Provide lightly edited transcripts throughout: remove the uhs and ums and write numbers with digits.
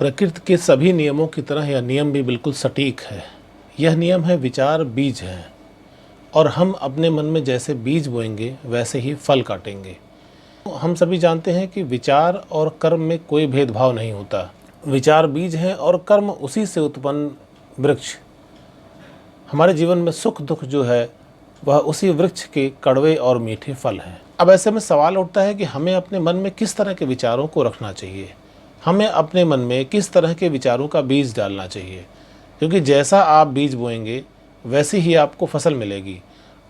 प्रकृति के सभी नियमों की तरह यह नियम भी बिल्कुल सटीक है। यह नियम है विचार बीज है और हम अपने मन में जैसे बीज बोएंगे वैसे ही फल काटेंगे। हम सभी जानते हैं कि विचार और कर्म में कोई भेदभाव नहीं होता। विचार बीज है और कर्म उसी से उत्पन्न वृक्ष। हमारे जीवन में सुख दुख जो है वह उसी वृक्ष के कड़वे और मीठे फल हैं। अब ऐसे में सवाल उठता है कि हमें अपने मन में किस तरह के विचारों को रखना चाहिए, हमें अपने मन में किस तरह के विचारों का बीज डालना चाहिए, क्योंकि जैसा आप बीज बोएंगे वैसी ही आपको फसल मिलेगी।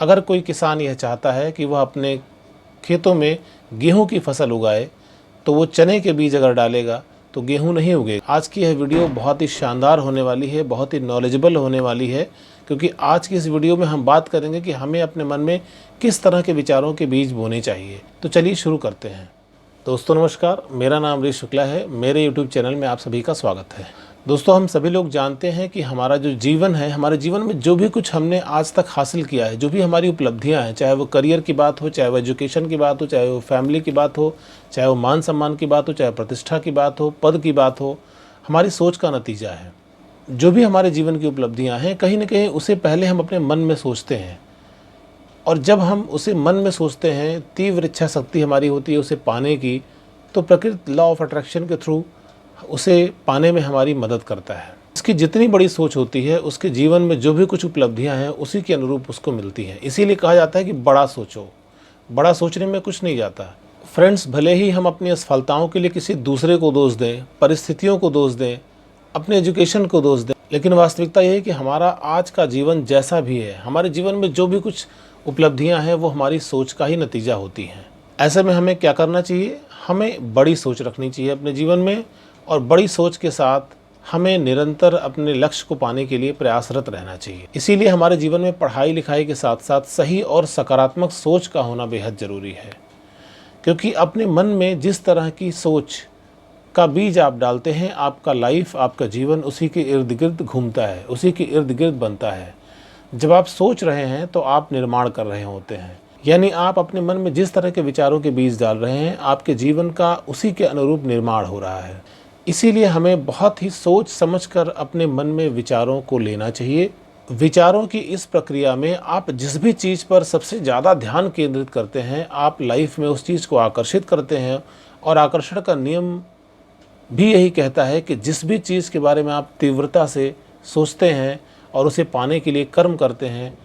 अगर कोई किसान यह चाहता है कि वह अपने खेतों में गेहूं की फसल उगाए तो वो चने के बीज अगर डालेगा तो गेहूं नहीं उगेगा। आज की यह वीडियो बहुत ही शानदार होने वाली है, बहुत ही नॉलेजेबल होने वाली है, क्योंकि आज की इस वीडियो में हम बात करेंगे कि हमें अपने मन में किस तरह के विचारों के बीज बोने चाहिए। तो चलिए शुरू करते हैं। दोस्तों नमस्कार, मेरा नाम ऋषि शुक्ला है। मेरे यूट्यूब चैनल में आप सभी का स्वागत है। दोस्तों हम सभी लोग जानते हैं कि हमारा जो जीवन है, हमारे जीवन में जो भी कुछ हमने आज तक हासिल किया है, जो भी हमारी उपलब्धियां हैं, चाहे वो करियर की बात हो, चाहे वो एजुकेशन की बात हो, चाहे वो फैमिली की बात हो, चाहे वो मान सम्मान की बात हो, चाहे प्रतिष्ठा की बात हो, पद की बात हो, हमारी सोच का नतीजा है। जो भी हमारे जीवन की उपलब्धियां हैं, कहीं ना कहीं उसे पहले हम अपने मन में सोचते हैं, और जब हम उसे मन में सोचते हैं, तीव्र इच्छा शक्ति हमारी होती है उसे पाने की, तो प्रकृति लॉ ऑफ अट्रैक्शन के थ्रू उसे पाने में हमारी मदद करता है। इसकी जितनी बड़ी सोच होती है, उसके जीवन में जो भी कुछ उपलब्धियां हैं उसी के अनुरूप उसको मिलती हैं। इसीलिए कहा जाता है कि बड़ा सोचो। बड़ा सोचने में कुछ नहीं जाता। फ्रेंड्स, भले ही हम अपनी असफलताओं के लिए किसी दूसरे को दोष दें, परिस्थितियों को दोष दें, अपने एजुकेशन को दोष दें, लेकिन वास्तविकता यह है कि हमारा आज का जीवन जैसा भी है, हमारे जीवन में जो भी कुछ उपलब्धियां हैं वो हमारी सोच का ही नतीजा होती हैं। ऐसे में हमें क्या करना चाहिए? हमें बड़ी सोच रखनी चाहिए अपने जीवन में, और बड़ी सोच के साथ हमें निरंतर अपने लक्ष्य को पाने के लिए प्रयासरत रहना चाहिए। इसीलिए हमारे जीवन में पढ़ाई लिखाई के साथ साथ सही और सकारात्मक सोच का होना बेहद ज़रूरी है, क्योंकि अपने मन में जिस तरह की सोच का बीज आप डालते हैं, आपका लाइफ, आपका जीवन उसी के इर्द गिर्द घूमता है, उसी के इर्द गिर्द बनता है। जब आप सोच रहे हैं तो आप निर्माण कर रहे होते हैं, यानी आप अपने मन में जिस तरह के विचारों के बीज डाल रहे हैं, आपके जीवन का उसी के अनुरूप निर्माण हो रहा है। इसीलिए हमें बहुत ही सोच समझकर अपने मन में विचारों को लेना चाहिए। विचारों की इस प्रक्रिया में आप जिस भी चीज़ पर सबसे ज़्यादा ध्यान केंद्रित करते हैं, आप लाइफ में उस चीज़ को आकर्षित करते हैं। और आकर्षण का नियम भी यही कहता है कि जिस भी चीज़ के बारे में आप तीव्रता से सोचते हैं और उसे पाने के लिए कर्म करते हैं,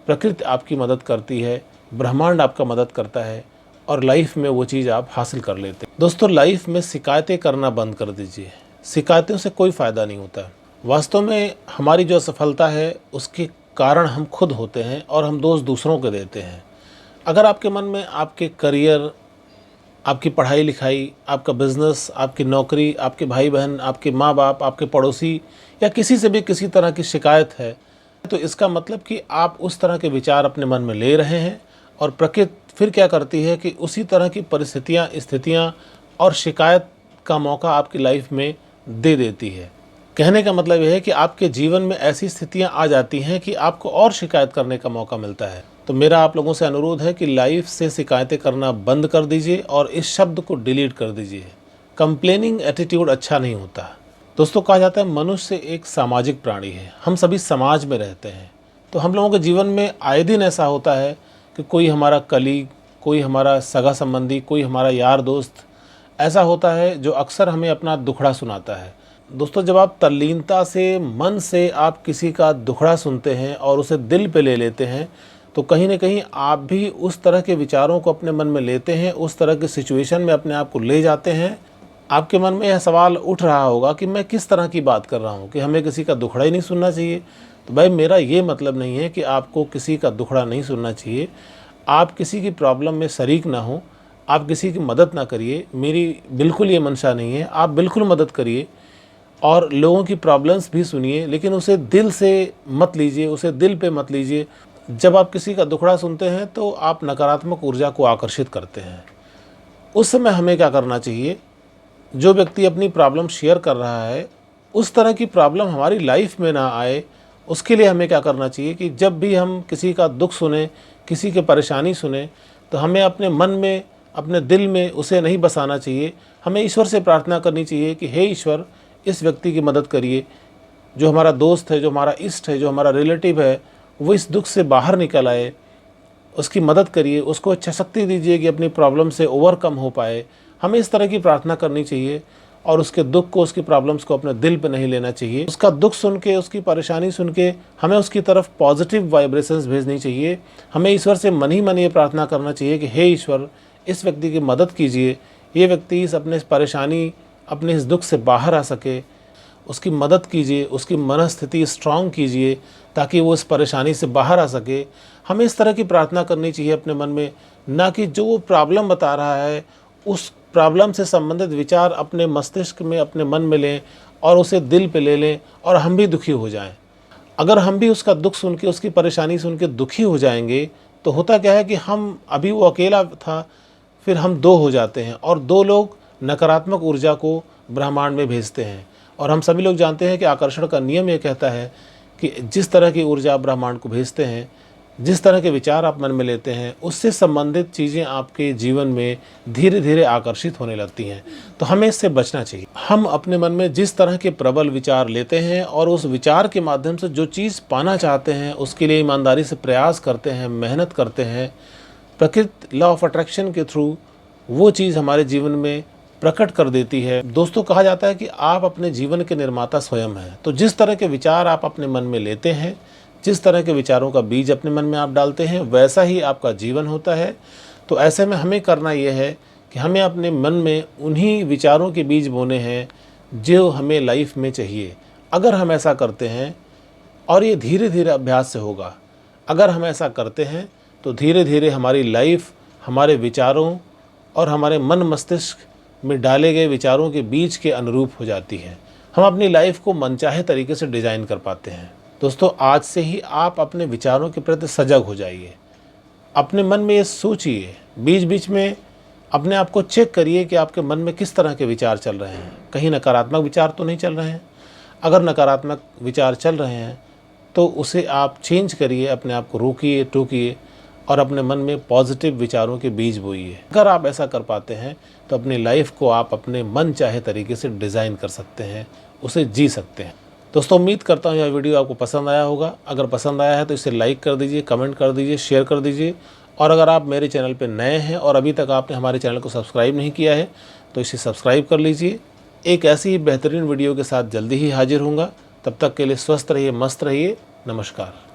प्रकृति आपकी मदद करती है, ब्रह्मांड आपका मदद करता है, और लाइफ में वो चीज़ आप हासिल कर लेते हैं। दोस्तों, लाइफ में शिकायतें करना बंद कर दीजिए। शिकायतों से कोई फ़ायदा नहीं होता। वास्तव में हमारी जो असफलता है उसके कारण हम खुद होते हैं और हम दोष दूसरों को देते हैं। अगर आपके मन में आपके करियर, आपकी पढ़ाई लिखाई, आपका बिजनेस, आपकी नौकरी, आपके भाई बहन, आपके माँ बाप, आपके पड़ोसी या किसी से भी किसी तरह की शिकायत है, तो इसका मतलब कि आप उस तरह के विचार अपने मन में ले रहे हैं, और प्रकृति फिर क्या करती है कि उसी तरह की परिस्थितियाँ, स्थितियाँ और शिकायत का मौका आपकी लाइफ में दे देती है। कहने का मतलब यह है कि आपके जीवन में ऐसी स्थितियाँ आ जाती हैं कि आपको और शिकायत करने का मौका मिलता है। तो मेरा आप लोगों से अनुरोध है कि लाइफ से शिकायतें करना बंद कर दीजिए और इस शब्द को डिलीट कर दीजिए। कंप्लेनिंग एटीट्यूड अच्छा नहीं होता। दोस्तों, कहा जाता है मनुष्य एक सामाजिक प्राणी है। हम सभी समाज में रहते हैं, तो हम लोगों के जीवन में आए दिन ऐसा होता है कि कोई हमारा कलीग, कोई हमारा सगा संबंधी, कोई हमारा यार दोस्त ऐसा होता है जो अक्सर हमें अपना दुखड़ा सुनाता है। दोस्तों, जब आप तल्लीनता से, मन से आप किसी का दुखड़ा सुनते हैं और उसे दिल पे ले लेते हैं, तो कहीं ना कहीं आप भी उस तरह के विचारों को अपने मन में लेते हैं, उस तरह के सिचुएशन में अपने आप को ले जाते हैं। आपके मन में यह सवाल उठ रहा होगा कि मैं किस तरह की बात कर रहा हूँ, कि हमें किसी का दुखड़ा ही नहीं सुनना चाहिए। तो भाई, मेरा ये मतलब नहीं है कि आपको किसी का दुखड़ा नहीं सुनना चाहिए। आप किसी की प्रॉब्लम में शरीक ना हो, आप किसी की मदद ना करिए, मेरी बिल्कुल ये मंशा नहीं है। आप बिल्कुल मदद करिए और लोगों की प्रॉब्लम्स भी सुनिए, लेकिन उसे दिल से मत लीजिए, उसे दिल पे मत लीजिए। जब आप किसी का दुखड़ा सुनते हैं तो आप नकारात्मक ऊर्जा को आकर्षित करते हैं। उस समय हमें क्या करना चाहिए? जो व्यक्ति अपनी प्रॉब्लम शेयर कर रहा है, उस तरह की प्रॉब्लम हमारी लाइफ में ना आए, उसके लिए हमें क्या करना चाहिए कि जब भी हम किसी का दुख सुने, किसी की परेशानी सुने, तो हमें अपने मन में, अपने दिल में उसे नहीं बसाना चाहिए। हमें ईश्वर से प्रार्थना करनी चाहिए कि हे ईश्वर, इस व्यक्ति की मदद करिए, जो हमारा दोस्त है, जो हमारा इष्ट है, जो हमारा रिलेटिव है, वो इस दुख से बाहर निकल आए, उसकी मदद करिए, उसको इच्छा शक्ति दीजिए कि अपनी प्रॉब्लम से ओवरकम हो पाए। हमें इस तरह की प्रार्थना करनी चाहिए और उसके दुख को, उसकी प्रॉब्लम्स को अपने दिल पे नहीं लेना चाहिए। उसका दुख सुन के, उसकी परेशानी सुन के हमें उसकी तरफ पॉजिटिव वाइब्रेशंस भेजनी चाहिए। हमें ईश्वर से मन ही मन ये प्रार्थना करना चाहिए कि हे ईश्वर, इस व्यक्ति की मदद कीजिए, ये व्यक्ति इस अपने परेशानी, अपने इस दुख से बाहर आ सके, उसकी मदद कीजिए, उसकी मनस्थिति स्ट्रांग कीजिए ताकि वो इस परेशानी से बाहर आ सके। हमें इस तरह की प्रार्थना करनी चाहिए अपने मन में, ना कि जो वो प्रॉब्लम बता रहा है उस प्रॉब्लम से संबंधित विचार अपने मस्तिष्क में, अपने मन में लें और उसे दिल पे ले लें और हम भी दुखी हो जाएं। अगर हम भी उसका दुख सुन के, उसकी परेशानी सुन के दुखी हो जाएंगे तो होता क्या है कि हम, अभी वो अकेला था, फिर हम दो हो जाते हैं और दो लोग नकारात्मक ऊर्जा को ब्रह्मांड में भेजते हैं। और हम सभी लोग जानते हैं कि आकर्षण का नियम ये कहता है कि जिस तरह की ऊर्जा आप ब्रह्मांड को भेजते हैं, जिस तरह के विचार आप मन में लेते हैं, उससे संबंधित चीज़ें आपके जीवन में धीरे धीरे आकर्षित होने लगती हैं। तो हमें इससे बचना चाहिए। हम अपने मन में जिस तरह के प्रबल विचार लेते हैं और उस विचार के माध्यम से जो चीज़ पाना चाहते हैं उसके लिए ईमानदारी से प्रयास करते हैं, मेहनत करते हैं, प्रकृति लॉ ऑफ अट्रैक्शन के थ्रू वो चीज़ हमारे जीवन में प्रकट कर देती है। दोस्तों, कहा जाता है कि आप अपने जीवन के निर्माता स्वयं हैं। तो जिस तरह के विचार आप अपने मन में लेते हैं, जिस तरह के विचारों का बीज अपने मन में आप डालते हैं, वैसा ही आपका जीवन होता है। तो ऐसे में हमें करना यह है कि हमें अपने मन में उन्हीं विचारों के बीज बोने हैं जो हमें लाइफ में चाहिए। अगर हम ऐसा करते हैं, और ये धीरे धीरे अभ्यास से होगा, अगर हम ऐसा करते हैं तो धीरे धीरे हमारी लाइफ हमारे विचारों और हमारे मन मस्तिष्क में डाले गए विचारों के बीज के अनुरूप हो जाती है। हम अपनी लाइफ को मनचाहे तरीके से डिज़ाइन कर पाते हैं। दोस्तों, आज से ही आप अपने विचारों के प्रति सजग हो जाइए। अपने मन में ये सोचिए, बीच बीच में अपने आप को चेक करिए कि आपके मन में किस तरह के विचार चल रहे हैं। कहीं नकारात्मक विचार तो नहीं चल रहे हैं? अगर नकारात्मक विचार चल रहे हैं तो उसे आप चेंज करिए, अपने आप को रोकिए, टोकिए और अपने मन में पॉजिटिव विचारों के बीज बोइए। अगर आप ऐसा कर पाते हैं तो अपनी लाइफ को आप अपने मन चाहे तरीके से डिज़ाइन कर सकते हैं, उसे जी सकते हैं। दोस्तों, उम्मीद करता हूँ यह वीडियो आपको पसंद आया होगा। अगर पसंद आया है तो इसे लाइक कर दीजिए, कमेंट कर दीजिए, शेयर कर दीजिए। और अगर आप मेरे चैनल पर नए हैं और अभी तक आपने हमारे चैनल को सब्सक्राइब नहीं किया है तो इसे सब्सक्राइब कर लीजिए। एक ऐसी ही बेहतरीन वीडियो के साथ जल्दी ही हाजिर होऊंगा। तब तक के लिए स्वस्थ रहिए, मस्त रहिए। नमस्कार।